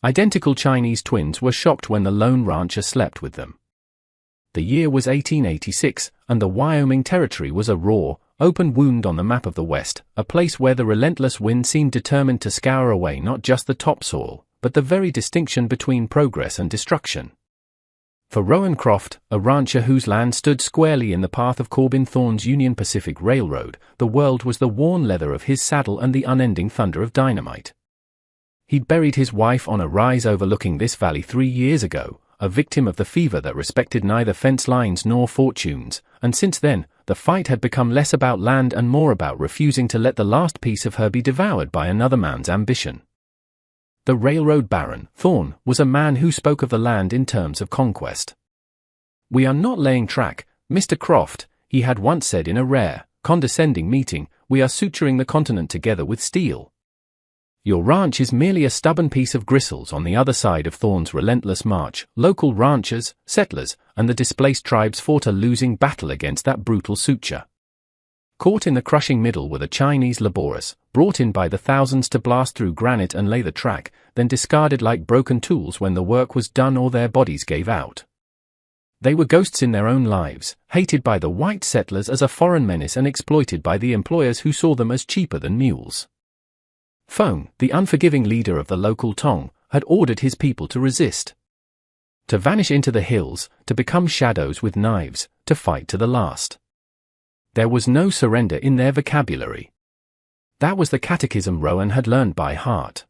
Identical Chinese twins were shocked when the lone rancher slept with them. The year was 1886, and the Wyoming Territory was a raw, open wound on the map of the West, a place where the relentless wind seemed determined to scour away not just the topsoil, but the very distinction between progress and destruction. For Rowan Croft, a rancher whose land stood squarely in the path of Corbin Thorne's Union Pacific Railroad, the world was the worn leather of his saddle and the unending thunder of dynamite. He'd buried his wife on a rise overlooking this valley 3 years ago, a victim of the fever that respected neither fence lines nor fortunes, and since then, the fight had become less about land and more about refusing to let the last piece of her be devoured by another man's ambition. The railroad baron, Thorne, was a man who spoke of the land in terms of conquest. "We are not laying track, Mr. Croft," he had once said in a rare, condescending meeting, "we are suturing the continent together with steel. Your ranch is merely a stubborn piece of gristles on the other side of Thorne's relentless march." Local ranchers, settlers, and the displaced tribes fought a losing battle against that brutal suture. Caught in the crushing middle were the Chinese laborers, brought in by the thousands to blast through granite and lay the track, then discarded like broken tools when the work was done or their bodies gave out. They were ghosts in their own lives, hated by the white settlers as a foreign menace and exploited by the employers who saw them as cheaper than mules. Fong, the unforgiving leader of the local Tong, had ordered his people to resist. To vanish into the hills, to become shadows with knives, to fight to the last. There was no surrender in their vocabulary. That was the catechism Rowan had learned by heart.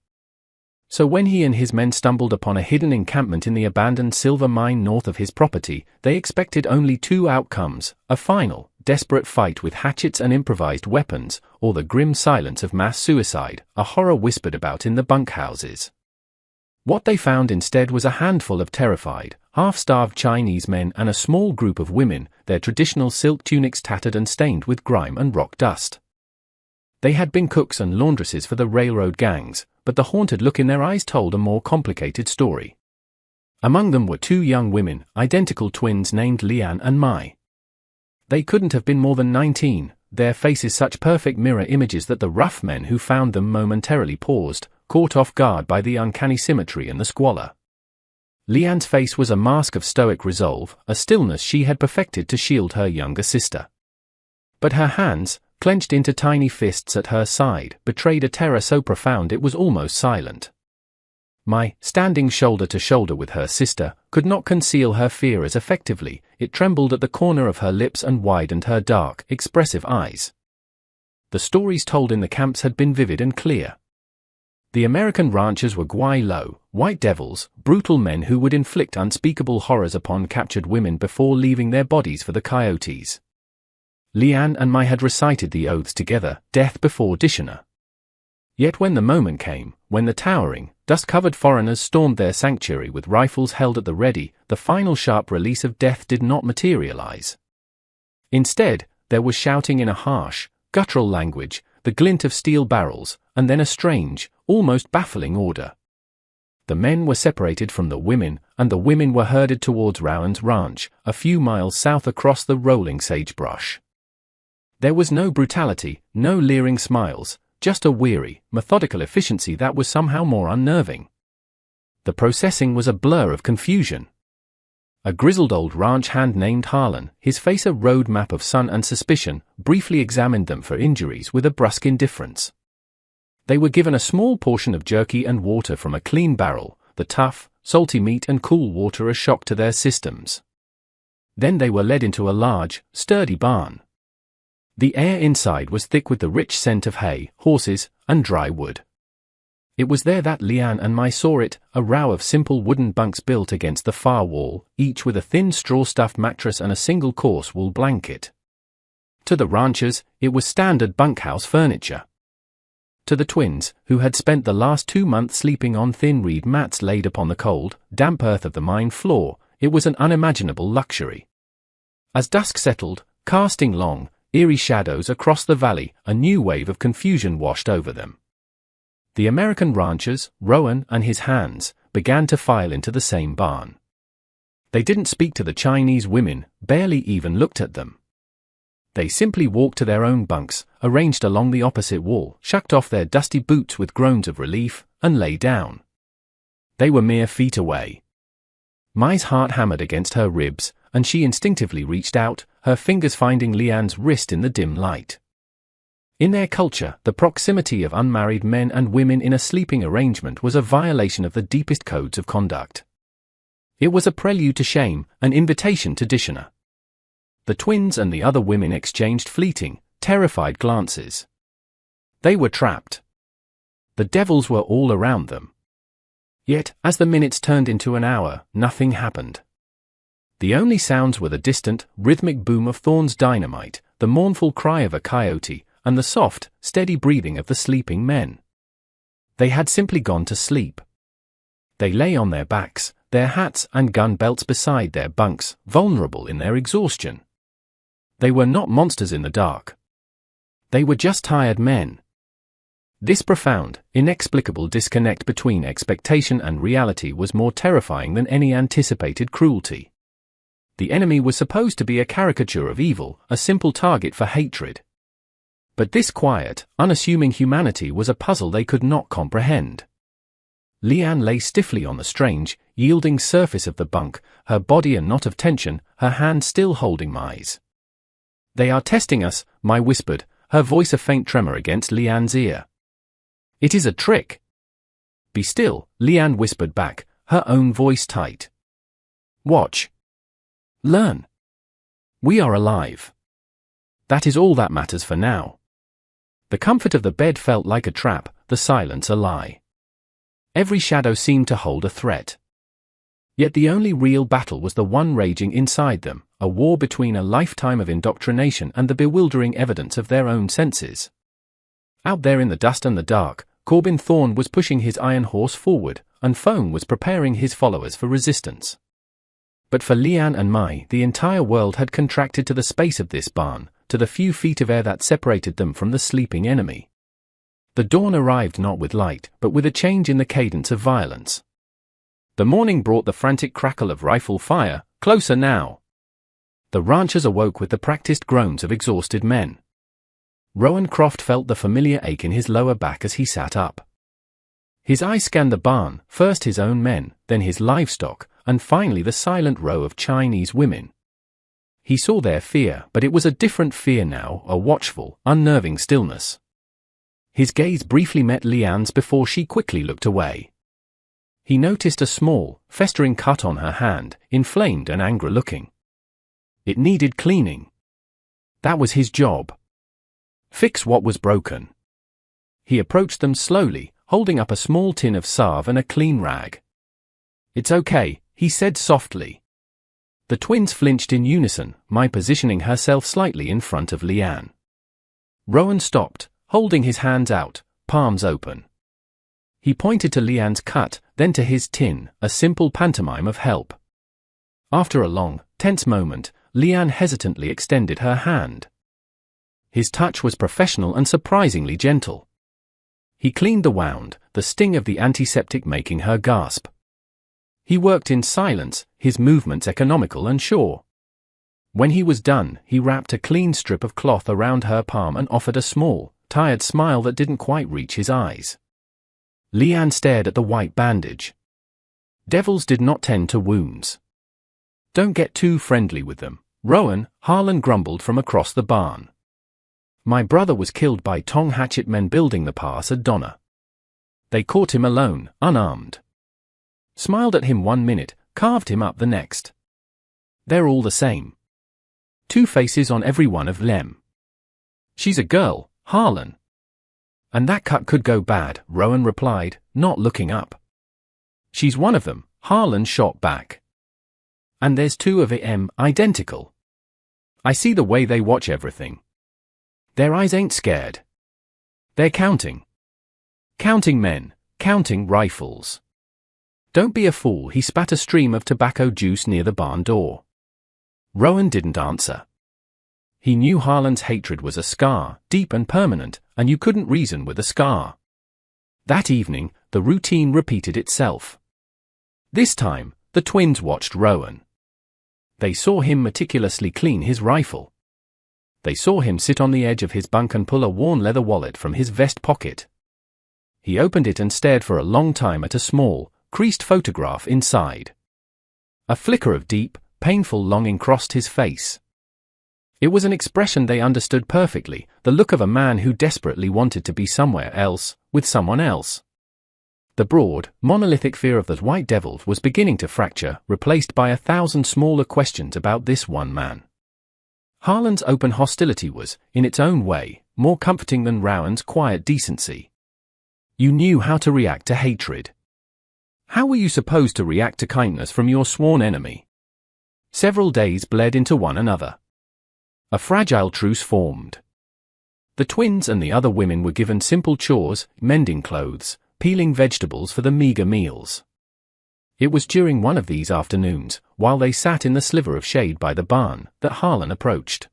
So when he and his men stumbled upon a hidden encampment in the abandoned silver mine north of his property, they expected only 2 outcomes: a final, desperate fight with hatchets and improvised weapons, or the grim silence of mass suicide, a horror whispered about in the bunkhouses. What they found instead was a handful of terrified, half-starved Chinese men and a small group of women, their traditional silk tunics tattered and stained with grime and rock dust. They had been cooks and laundresses for the railroad gangs, but the haunted look in their eyes told a more complicated story. Among them were 2 young women, identical twins named Lian and Mai. They couldn't have been more than 19, their faces such perfect mirror images that the rough men who found them momentarily paused, caught off guard by the uncanny symmetry and the squalor. Lian's face was a mask of stoic resolve, a stillness she had perfected to shield her younger sister. But her hands, clenched into tiny fists at her side, betrayed a terror so profound it was almost silent. Mai, standing shoulder to shoulder with her sister, could not conceal her fear as effectively. It trembled at the corner of her lips and widened her dark, expressive eyes. The stories told in the camps had been vivid and clear. The American ranchers were Gwai Lo, white devils, brutal men who would inflict unspeakable horrors upon captured women before leaving their bodies for the coyotes. Lian and Mai had recited the oaths together, death before dishonor. Yet when the moment came, when the towering, dust-covered foreigners stormed their sanctuary with rifles held at the ready, the final sharp release of death did not materialize. Instead, there was shouting in a harsh, guttural language, the glint of steel barrels, and then a strange, almost baffling order. The men were separated from the women, and the women were herded towards Rowan's ranch, a few miles south across the rolling sagebrush. There was no brutality, no leering smiles, just a weary, methodical efficiency that was somehow more unnerving. The processing was a blur of confusion. A grizzled old ranch hand named Harlan, his face a road map of sun and suspicion, briefly examined them for injuries with a brusque indifference. They were given a small portion of jerky and water from a clean barrel, the tough, salty meat and cool water a shock to their systems. Then they were led into a large, sturdy barn. The air inside was thick with the rich scent of hay, horses, and dry wood. It was there that Lian and Mai saw it, a row of simple wooden bunks built against the far wall, each with a thin straw-stuffed mattress and a single coarse wool blanket. To the ranchers, it was standard bunkhouse furniture. To the twins, who had spent the last 2 months sleeping on thin reed mats laid upon the cold, damp earth of the mine floor, it was an unimaginable luxury. As dusk settled, casting long, eerie shadows across the valley, a new wave of confusion washed over them. The American ranchers, Rowan and his hands, began to file into the same barn. They didn't speak to the Chinese women, barely even looked at them. They simply walked to their own bunks, arranged along the opposite wall, shucked off their dusty boots with groans of relief, and lay down. They were mere feet away. Mai's heart hammered against her ribs, and she instinctively reached out, her fingers finding Lian's wrist in the dim light. In their culture, the proximity of unmarried men and women in a sleeping arrangement was a violation of the deepest codes of conduct. It was a prelude to shame, an invitation to dishonor. The twins and the other women exchanged fleeting, terrified glances. They were trapped. The devils were all around them. Yet, as the minutes turned into an hour, nothing happened. The only sounds were the distant, rhythmic boom of Thorn's dynamite, the mournful cry of a coyote, and the soft, steady breathing of the sleeping men. They had simply gone to sleep. They lay on their backs, their hats and gun belts beside their bunks, vulnerable in their exhaustion. They were not monsters in the dark. They were just tired men. This profound, inexplicable disconnect between expectation and reality was more terrifying than any anticipated cruelty. The enemy was supposed to be a caricature of evil, a simple target for hatred. But this quiet, unassuming humanity was a puzzle they could not comprehend. Lian lay stiffly on the strange, yielding surface of the bunk, her body a knot of tension, her hand still holding Mai's. "They are testing us," Mai whispered, her voice a faint tremor against Lian's ear. "It is a trick." "Be still," Lian whispered back, her own voice tight. "Watch. Learn. We are alive. That is all that matters for now." The comfort of the bed felt like a trap, the silence a lie. Every shadow seemed to hold a threat. Yet the only real battle was the one raging inside them, a war between a lifetime of indoctrination and the bewildering evidence of their own senses. Out there in the dust and the dark, Corbin Thorne was pushing his iron horse forward, and Foam was preparing his followers for resistance. But for Lian and Mai, the entire world had contracted to the space of this barn, to the few feet of air that separated them from the sleeping enemy. The dawn arrived not with light, but with a change in the cadence of violence. The morning brought the frantic crackle of rifle fire, closer now. The ranchers awoke with the practiced groans of exhausted men. Rowan Croft felt the familiar ache in his lower back as he sat up. His eyes scanned the barn, first his own men, then his livestock, and finally the silent row of Chinese women. He saw their fear, but it was a different fear now, a watchful, unnerving stillness. His gaze briefly met Lian's before she quickly looked away. He noticed a small, festering cut on her hand, inflamed and angry-looking. It needed cleaning. That was his job. Fix what was broken. He approached them slowly, holding up a small tin of salve and a clean rag. "It's okay," he said softly. The twins flinched in unison, Mai positioning herself slightly in front of Lian. Rowan stopped, holding his hands out, palms open. He pointed to Lian's cut, then to his tin, a simple pantomime of help. After a long, tense moment, Lian hesitantly extended her hand. His touch was professional and surprisingly gentle. He cleaned the wound, the sting of the antiseptic making her gasp. He worked in silence, his movements economical and sure. When he was done, he wrapped a clean strip of cloth around her palm and offered a small, tired smile that didn't quite reach his eyes. Lian stared at the white bandage. Devils did not tend to wounds. "Don't get too friendly with them," Rowan, Harlan grumbled from across the barn. "My brother was killed by Tong hatchet men building the pass at Donna. They caught him alone, unarmed. Smiled at him 1 minute, carved him up the next. They're all the same. 2 faces on every one of them. She's a girl, Harlan." "And that cut could go bad," Rowan replied, not looking up. "She's one of them," Harlan shot back. "And there's 2 of them, identical. I see the way they watch everything. Their eyes ain't scared. They're counting. Counting men, counting rifles." "Don't be a fool," he spat a stream of tobacco juice near the barn door. Rowan didn't answer. He knew Harlan's hatred was a scar, deep and permanent, and you couldn't reason with a scar. That evening, the routine repeated itself. This time, the twins watched Rowan. They saw him meticulously clean his rifle. They saw him sit on the edge of his bunk and pull a worn leather wallet from his vest pocket. He opened it and stared for a long time at a small, creased photograph inside. A flicker of deep, painful longing crossed his face. It was an expression they understood perfectly, the look of a man who desperately wanted to be somewhere else, with someone else. The broad, monolithic fear of the White Devil was beginning to fracture, replaced by 1,000 smaller questions about this one man. Harlan's open hostility was, in its own way, more comforting than Rowan's quiet decency. You knew how to react to hatred. How were you supposed to react to kindness from your sworn enemy? Several days bled into one another. A fragile truce formed. The twins and the other women were given simple chores, mending clothes, peeling vegetables for the meager meals. It was during one of these afternoons, while they sat in the sliver of shade by the barn, that Harlan approached.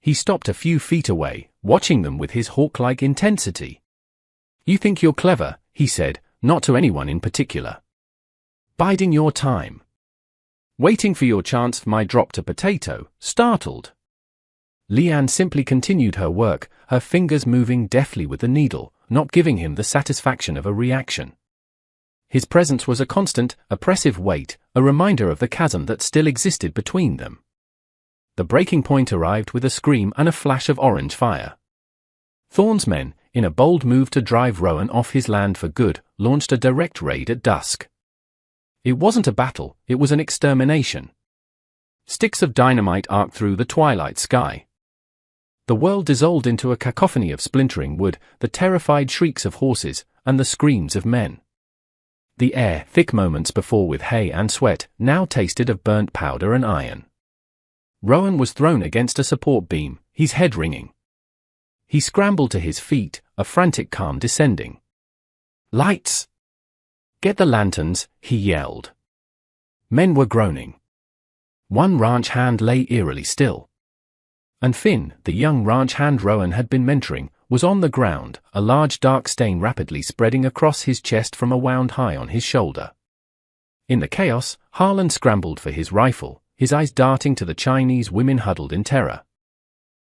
He stopped a few feet away, watching them with his hawk-like intensity. "You think you're clever," he said, not to anyone in particular. "Biding your time. Waiting for your chance." My dropped a potato, startled. Leanne simply continued her work, her fingers moving deftly with the needle, not giving him the satisfaction of a reaction. His presence was a constant, oppressive weight, a reminder of the chasm that still existed between them. The breaking point arrived with a scream and a flash of orange fire. Thorne's men, in a bold move to drive Rowan off his land for good, launched a direct raid at dusk. It wasn't a battle, it was an extermination. Sticks of dynamite arced through the twilight sky. The world dissolved into a cacophony of splintering wood, the terrified shrieks of horses, and the screams of men. The air, thick moments before with hay and sweat, now tasted of burnt powder and iron. Rowan was thrown against a support beam, his head ringing. He scrambled to his feet, a frantic calm descending. "Lights! Get the lanterns," he yelled. Men were groaning. One ranch hand lay eerily still. And Finn, the young ranch hand Rowan had been mentoring, was on the ground, a large dark stain rapidly spreading across his chest from a wound high on his shoulder. In the chaos, Harlan scrambled for his rifle, his eyes darting to the Chinese women huddled in terror.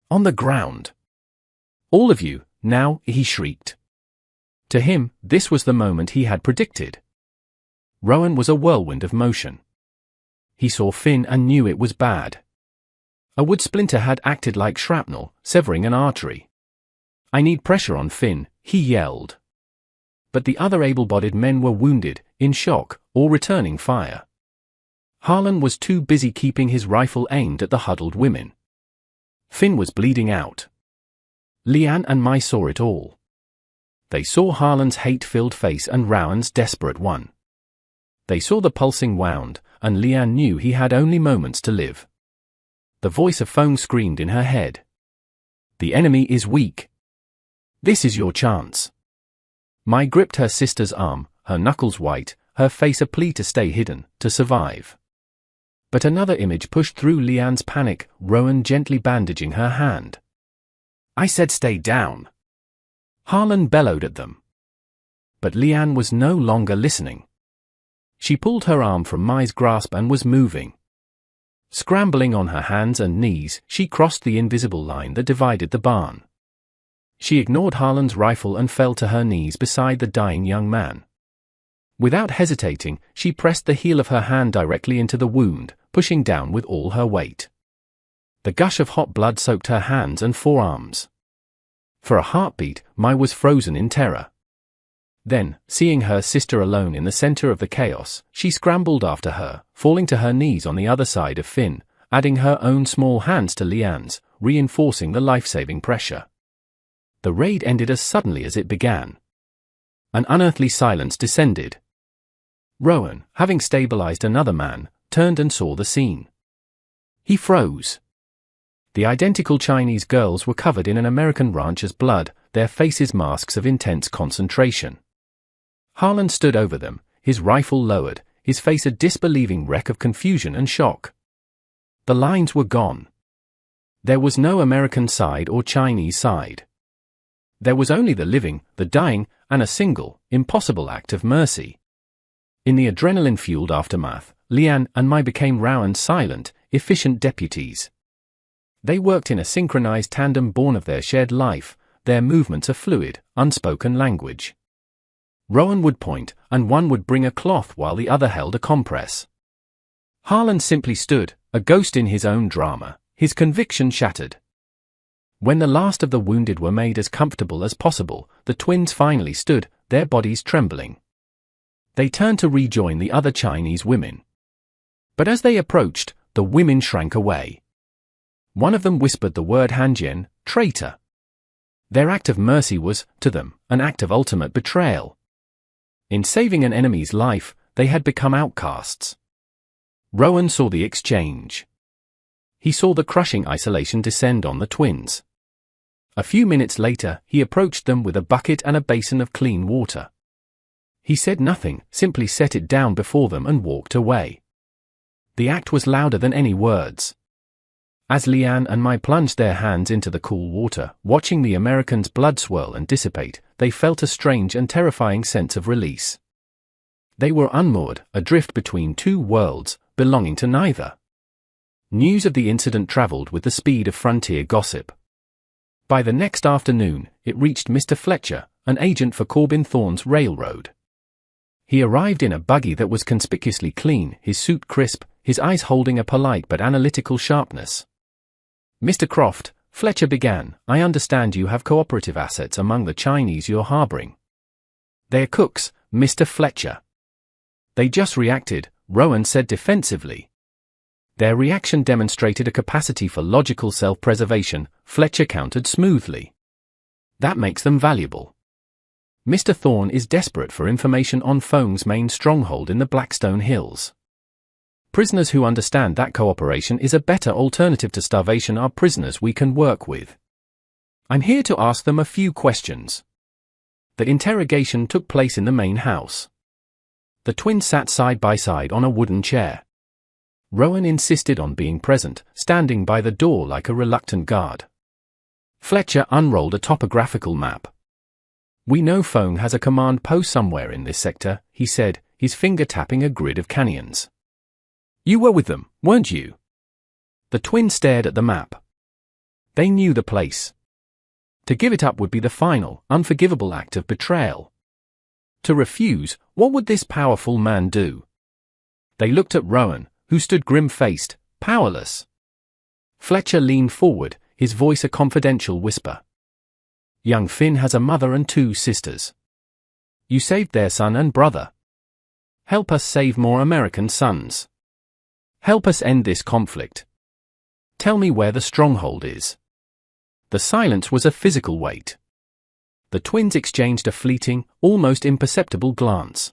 "On the ground! All of you, now!" he shrieked. To him, this was the moment he had predicted. Rowan was a whirlwind of motion. He saw Finn and knew it was bad. A wood splinter had acted like shrapnel, severing an artery. "I need pressure on Finn," he yelled. But the other able-bodied men were wounded, in shock, or returning fire. Harlan was too busy keeping his rifle aimed at the huddled women. Finn was bleeding out. Leanne and Mai saw it all. They saw Harlan's hate-filled face and Rowan's desperate one. They saw the pulsing wound, and Leanne knew he had only moments to live. The voice of foam screamed in her head. "The enemy is weak. This is your chance." Mai gripped her sister's arm, her knuckles white, her face a plea to stay hidden, to survive. But another image pushed through Leanne's panic, Rowan gently bandaging her hand. "I said stay down." Harlan bellowed at them. But Leanne was no longer listening. She pulled her arm from Mai's grasp and was moving. Scrambling on her hands and knees, she crossed the invisible line that divided the barn. She ignored Harlan's rifle and fell to her knees beside the dying young man. Without hesitating, she pressed the heel of her hand directly into the wound, pushing down with all her weight. The gush of hot blood soaked her hands and forearms. For a heartbeat, Mai was frozen in terror. Then, seeing her sister alone in the center of the chaos, she scrambled after her, falling to her knees on the other side of Finn, adding her own small hands to Leanne's, reinforcing the life-saving pressure. The raid ended as suddenly as it began. An unearthly silence descended. Rowan, having stabilized another man, turned and saw the scene. He froze. The identical Chinese girls were covered in an American rancher's blood, their faces masks of intense concentration. Harlan stood over them, his rifle lowered, his face a disbelieving wreck of confusion and shock. The lines were gone. There was no American side or Chinese side. There was only the living, the dying, and a single, impossible act of mercy. In the adrenaline-fueled aftermath, Leanne and Mai became Rowan's silent, efficient deputies. They worked in a synchronized tandem born of their shared life, their movements a fluid, unspoken language. Rowan would point, and one would bring a cloth while the other held a compress. Harlan simply stood, a ghost in his own drama, his conviction shattered. When the last of the wounded were made as comfortable as possible, the twins finally stood, their bodies trembling. They turned to rejoin the other Chinese women. But as they approached, the women shrank away. One of them whispered the word Hanjian, traitor. Their act of mercy was, to them, an act of ultimate betrayal. In saving an enemy's life, they had become outcasts. Rowan saw the exchange. He saw the crushing isolation descend on the twins. A few minutes later, he approached them with a bucket and a basin of clean water. He said nothing, simply set it down before them and walked away. The act was louder than any words. As Leanne and Mai plunged their hands into the cool water, watching the Americans' blood swirl and dissipate, they felt a strange and terrifying sense of release. They were unmoored, adrift between two worlds, belonging to neither. News of the incident traveled with the speed of frontier gossip. By the next afternoon, it reached Mr. Fletcher, an agent for Corbin Thorne's railroad. He arrived in a buggy that was conspicuously clean, his suit crisp, his eyes holding a polite but analytical sharpness. "Mr. Croft," Fletcher began, "I understand you have cooperative assets among the Chinese you're harboring." "They're cooks, Mr. Fletcher." "They just reacted," Rowan said defensively. Their reaction demonstrated a capacity for logical self-preservation, Fletcher countered smoothly. "That makes them valuable. Mr. Thorne is desperate for information on Feng's main stronghold in the Blackstone Hills. Prisoners who understand that cooperation is a better alternative to starvation are prisoners we can work with. I'm here to ask them a few questions." The interrogation took place in the main house. The twins sat side by side on a wooden chair. Rowan insisted on being present, standing by the door like a reluctant guard. Fletcher unrolled a topographical map. "We know Feng has a command post somewhere in this sector," he said, his finger tapping a grid of canyons. "You were with them, weren't you?" The twins stared at the map. They knew the place. To give it up would be the final, unforgivable act of betrayal. To refuse, what would this powerful man do? They looked at Rowan, who stood grim-faced, powerless. Fletcher leaned forward, his voice a confidential whisper. "Young Finn has a mother and 2 sisters. You saved their son and brother. Help us save more American sons. Help us end this conflict. Tell me where the stronghold is." The silence was a physical weight. The twins exchanged a fleeting, almost imperceptible glance.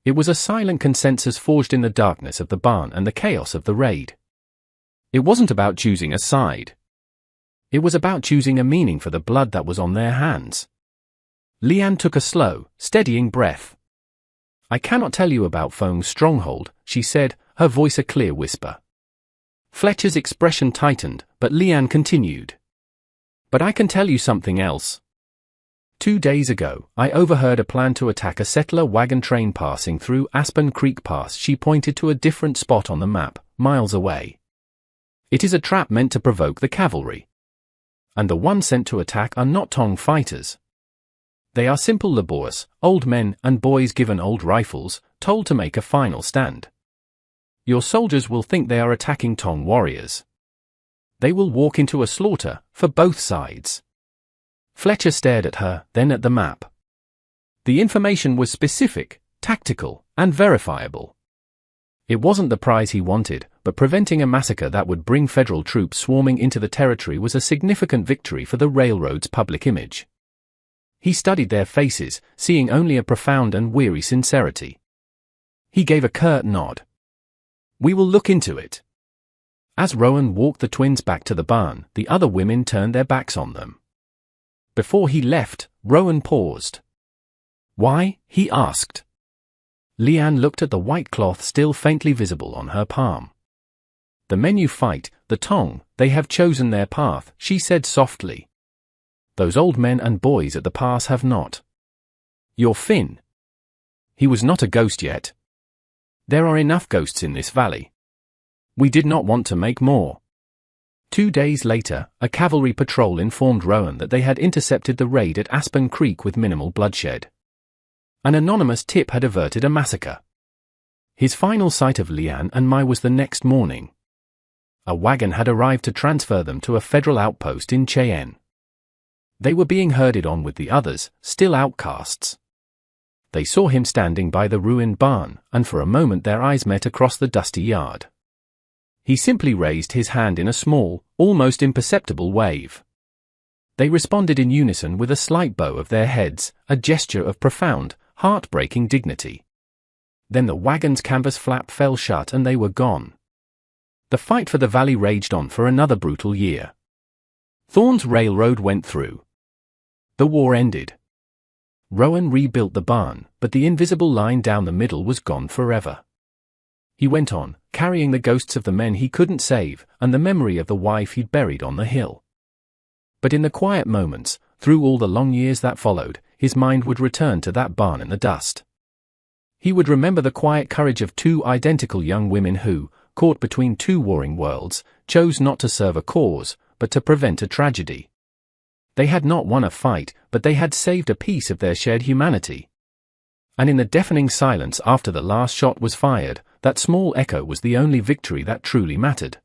It was a silent consensus forged in the darkness of the barn and the chaos of the raid. It wasn't about choosing a side. It was about choosing a meaning for the blood that was on their hands. Leanne took a slow, steadying breath. "I cannot tell you about Feng's stronghold," she said, her voice a clear whisper. Fletcher's expression tightened, but Leanne continued. "But I can tell you something else. 2 days ago, I overheard a plan to attack a settler wagon train passing through Aspen Creek Pass." She pointed to a different spot on the map, miles away. "It is a trap meant to provoke the cavalry. And the ones sent to attack are not Tong fighters. They are simple laborers, old men and boys given old rifles, told to make a final stand. Your soldiers will think they are attacking Tong warriors. They will walk into a slaughter, for both sides." Fletcher stared at her, then at the map. The information was specific, tactical, and verifiable. It wasn't the prize he wanted, but preventing a massacre that would bring federal troops swarming into the territory was a significant victory for the railroad's public image. He studied their faces, seeing only a profound and weary sincerity. He gave a curt nod. "We will look into it." As Rowan walked the twins back to the barn, the other women turned their backs on them. Before he left, Rowan paused. "Why?" he asked. Leanne looked at the white cloth still faintly visible on her palm. "The men you fight, the Tong, they have chosen their path," she said softly. "Those old men and boys at the pass have not. You're Finn. He was not a ghost yet. There are enough ghosts in this valley. We did not want to make more." 2 days later, a cavalry patrol informed Rowan that they had intercepted the raid at Aspen Creek with minimal bloodshed. An anonymous tip had averted a massacre. His final sight of Lian and Mai was the next morning. A wagon had arrived to transfer them to a federal outpost in Cheyenne. They were being herded on with the others, still outcasts. They saw him standing by the ruined barn, and for a moment their eyes met across the dusty yard. He simply raised his hand in a small, almost imperceptible wave. They responded in unison with a slight bow of their heads, a gesture of profound, heartbreaking dignity. Then the wagon's canvas flap fell shut and they were gone. The fight for the valley raged on for another brutal year. Thorne's railroad went through. The war ended. Rowan rebuilt the barn, but the invisible line down the middle was gone forever. He went on, carrying the ghosts of the men he couldn't save, and the memory of the wife he'd buried on the hill. But in the quiet moments, through all the long years that followed, his mind would return to that barn in the dust. He would remember the quiet courage of two identical young women who, caught between two warring worlds, chose not to serve a cause, but to prevent a tragedy. They had not won a fight, but they had saved a piece of their shared humanity. And in the deafening silence after the last shot was fired, that small echo was the only victory that truly mattered.